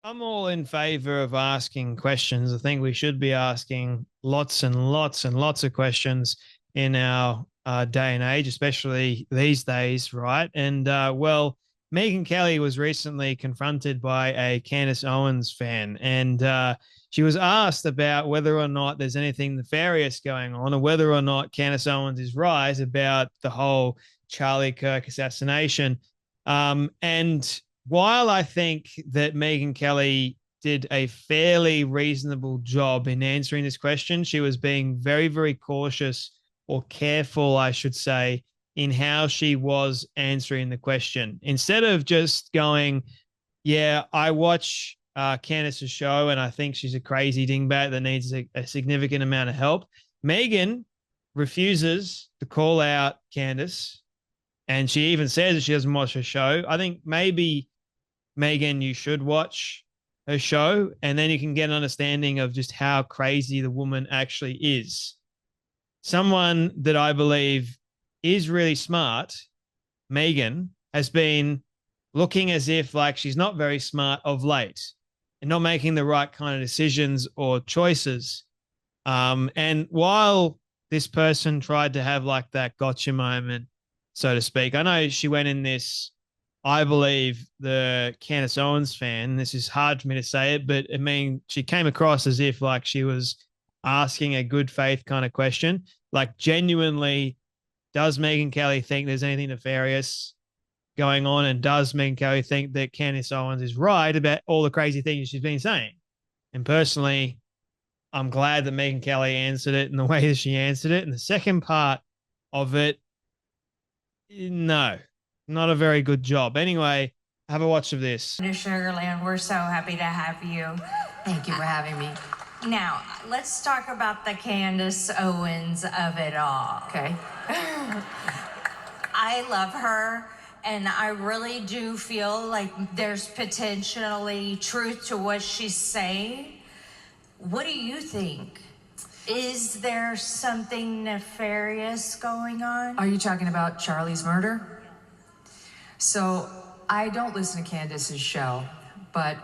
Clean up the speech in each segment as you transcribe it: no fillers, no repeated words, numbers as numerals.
I'm all in favor of asking questions. I think we should be asking lots and lots and lots of questions in our day and age, especially these days, right? And Megyn Kelly was recently confronted by a Candace Owens fan, and she was asked about whether or not there's anything nefarious going on, or whether or not Candace Owens is right about the whole Charlie Kirk assassination. And while I think that Megyn Kelly did a fairly reasonable job in answering this question, she was being very, very cautious or careful, I should say, in how she was answering the question. Instead of just going, yeah, I watch Candace's show and I think she's a crazy dingbat that needs a significant amount of help, Megyn refuses to call out Candace. And she even says that she doesn't watch her show. I think maybe Megyn, you should watch her show, and then you can get an understanding of just how crazy the woman actually is. Someone that I believe is really smart, Megyn, has been looking as if like she's not very smart of late and not making the right kind of decisions or choices. And while this person tried to have like that gotcha moment, so to speak, I know she went in this, I believe, the Candace Owens fan. This is hard for me to say it, but I mean, she came across as if like she was asking a good faith kind of question. Like, genuinely, does Megyn Kelly think there's anything nefarious going on? And does Megyn Kelly think that Candace Owens is right about all the crazy things she's been saying? And personally, I'm glad that Megyn Kelly answered it in the way that she answered it. And the second part of it, no, not a very good job. Anyway, have a watch of this. Sugarland, we're so happy to have you. Thank you for having me. Now, let's talk about the Candace Owens of it all. Okay. I love her, and I really do feel like there's potentially truth to what she's saying. What do you think? Is there something nefarious going on? Are you talking about Charlie's murder? So, I don't listen to Candace's show, but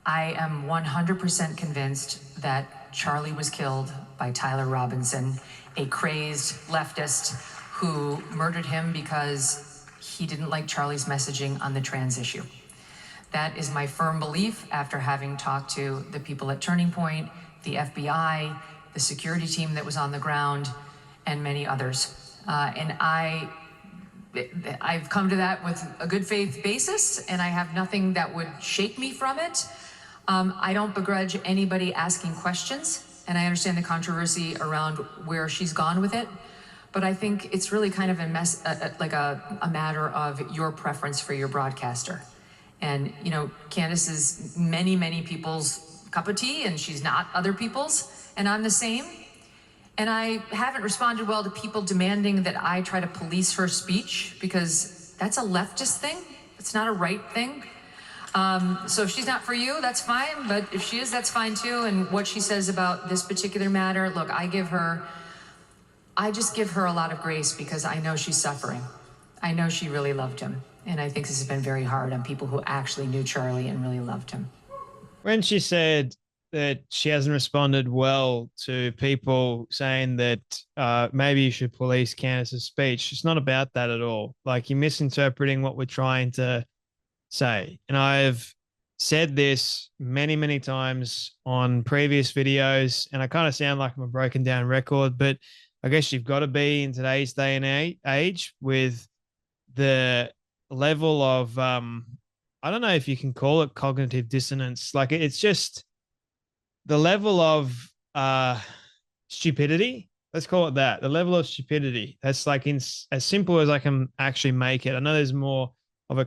I am 100% convinced that Charlie was killed by Tyler Robinson, a crazed leftist who murdered him because he didn't like Charlie's messaging on the trans issue. That is my firm belief after having talked to the people at Turning Point, the FBI, the security team that was on the ground, and many others. And I've come to that with a good faith basis, and I have nothing that would shake me from it. I don't begrudge anybody asking questions, and I understand the controversy around where she's gone with it, but I think it's really kind of a matter of your preference for your broadcaster. And, you know, Candace is many, many people's cup of tea, and she's not other people's, and I'm the same. And I haven't responded well to people demanding that I try to police her speech, because that's a leftist thing. It's not a right thing. So if she's not for you, that's fine. But if she is, that's fine too. And what she says about this particular matter, look, I just give her a lot of grace, because I know she's suffering. I know she really loved him. And I think this has been very hard on people who actually knew Charlie and really loved him. When she said that she hasn't responded well to people saying that maybe you should police Candace's speech, it's not about that at all. Like, you're misinterpreting what we're trying to say. And I've said this many, many times on previous videos, and I kind of sound like I'm a broken down record, but I guess you've got to be in today's day and age with the level of, I don't know if you can call it cognitive dissonance. Like, it's just the level of stupidity. Let's call it that. The level of stupidity. That's like as simple as I can actually make it. I know there's more of a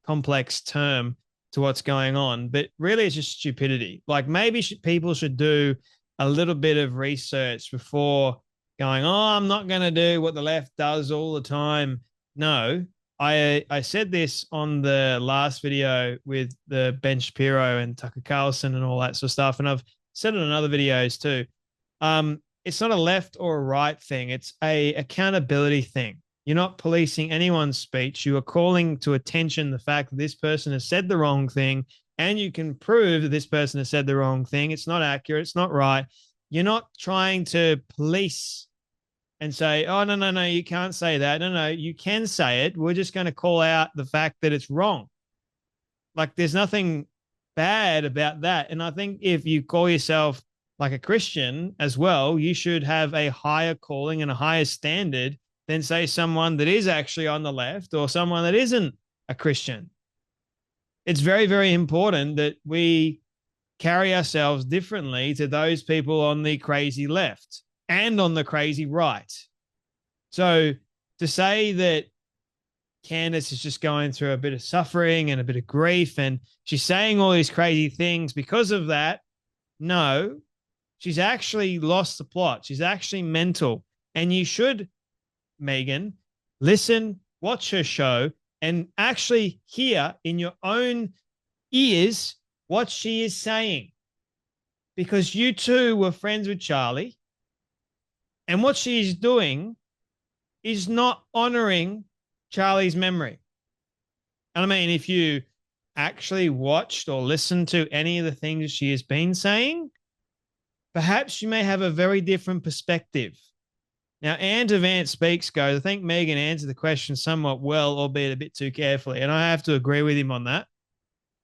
complex term to what's going on, but really it's just stupidity. Like, maybe people should do a little bit of research before going, oh, I'm not going to do what the left does all the time. No, I said this on the last video with the Ben Shapiro and Tucker Carlson and all that sort of stuff, and I've said it in other videos too. It's not a left or a right thing. It's a accountability thing. You're not policing anyone's speech. You are calling to attention the fact that this person has said the wrong thing and you can prove that this person has said the wrong thing, it's not accurate, it's not right, you're not trying to police and say, oh, no, no, no, you can't say that. No, no, you can say it. We're just going to call out the fact that it's wrong. Like, there's nothing bad about that. And I think if you call yourself like a Christian as well, you should have a higher calling and a higher standard than, say, someone that is actually on the left or someone that isn't a Christian. It's very, very important that we carry ourselves differently to those people on the crazy left and on the crazy right. So to say that Candace is just going through a bit of suffering and a bit of grief and she's saying all these crazy things because of that, no, she's actually lost the plot. She's actually mental. And you should, Megyn, listen, watch her show, and actually hear in your own ears what she is saying. Because you too were friends with Charlie. And what she is doing is not honoring Charlie's memory. And I mean, if you actually watched or listened to any of the things she has been saying, perhaps you may have a very different perspective. Now, Ant of Ant Speaks goes, I think Megyn answered the question somewhat well, albeit a bit too carefully. And I have to agree with him on that.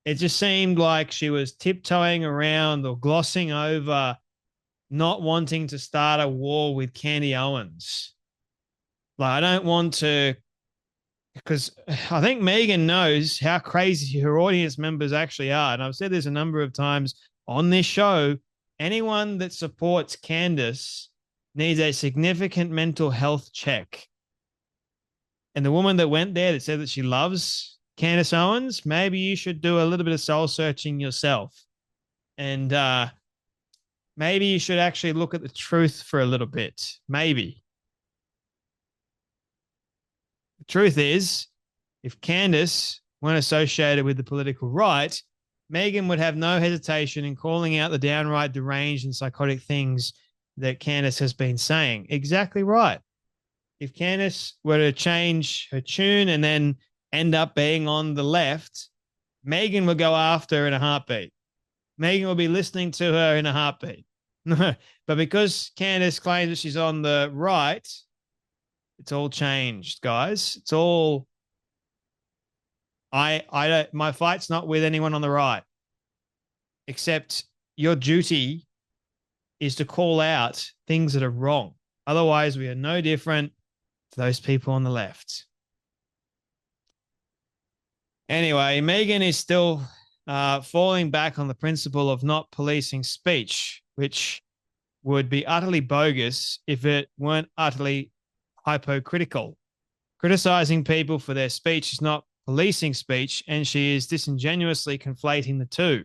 It just seemed like she was tiptoeing around or glossing over not wanting to start a war with Candace Owens. Like, I don't want to, because I think Megyn knows how crazy her audience members actually are. And I've said this a number of times on this show. Anyone that supports Candace needs a significant mental health check. And the woman that went there that said that she loves Candace Owens, maybe you should do a little bit of soul searching yourself. And maybe you should actually look at the truth for a little bit. Maybe. The truth is, if Candace weren't associated with the political right, Megyn would have no hesitation in calling out the downright deranged and psychotic things that Candace has been saying. Exactly right. If Candace were to change her tune and then end up being on the left, Megyn would go after her in a heartbeat. Megyn will be listening to her in a heartbeat. But because Candace claims that she's on the right, it's all changed, guys. It's all, my fight's not with anyone on the right, except your duty is to call out things that are wrong. Otherwise, we are no different to those people on the left. Anyway, Megyn is still falling back on the principle of not policing speech, which would be utterly bogus if it weren't utterly hypocritical. Criticizing people for their speech is not policing speech, and she is disingenuously conflating the two.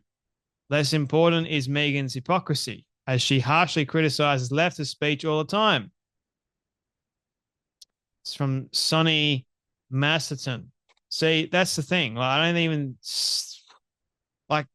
Less important is Megyn's hypocrisy, as she harshly criticizes leftist speech all the time. It's from Sonny Masterton. See, that's the thing. Like, I don't even, like,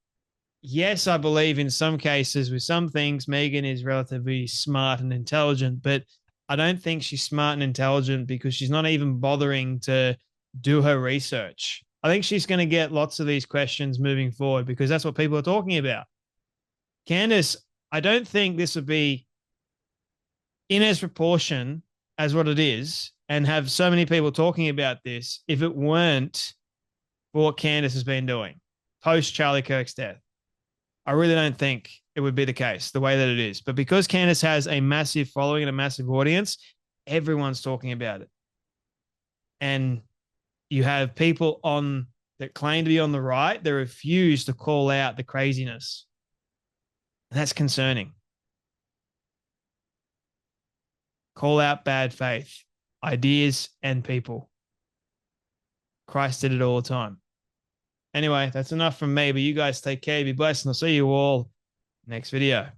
yes, I believe in some cases with some things Megyn is relatively smart and intelligent, but I don't think she's smart and intelligent because she's not even bothering to do her research. I think she's going to get lots of these questions moving forward because that's what people are talking about. Candace, I don't think this would be in as proportion as what it is and have so many people talking about this if it weren't for what Candace has been doing post Charlie Kirk's death. I really don't think it would be the case the way that it is. But because Candace has a massive following and a massive audience, everyone's talking about it. And you have people on that claim to be on the right that refuse to call out the craziness. And that's concerning. Call out bad faith, ideas, and people. Christ did it all the time. Anyway, that's enough from me, but you guys take care, be blessed, and I'll see you all next video.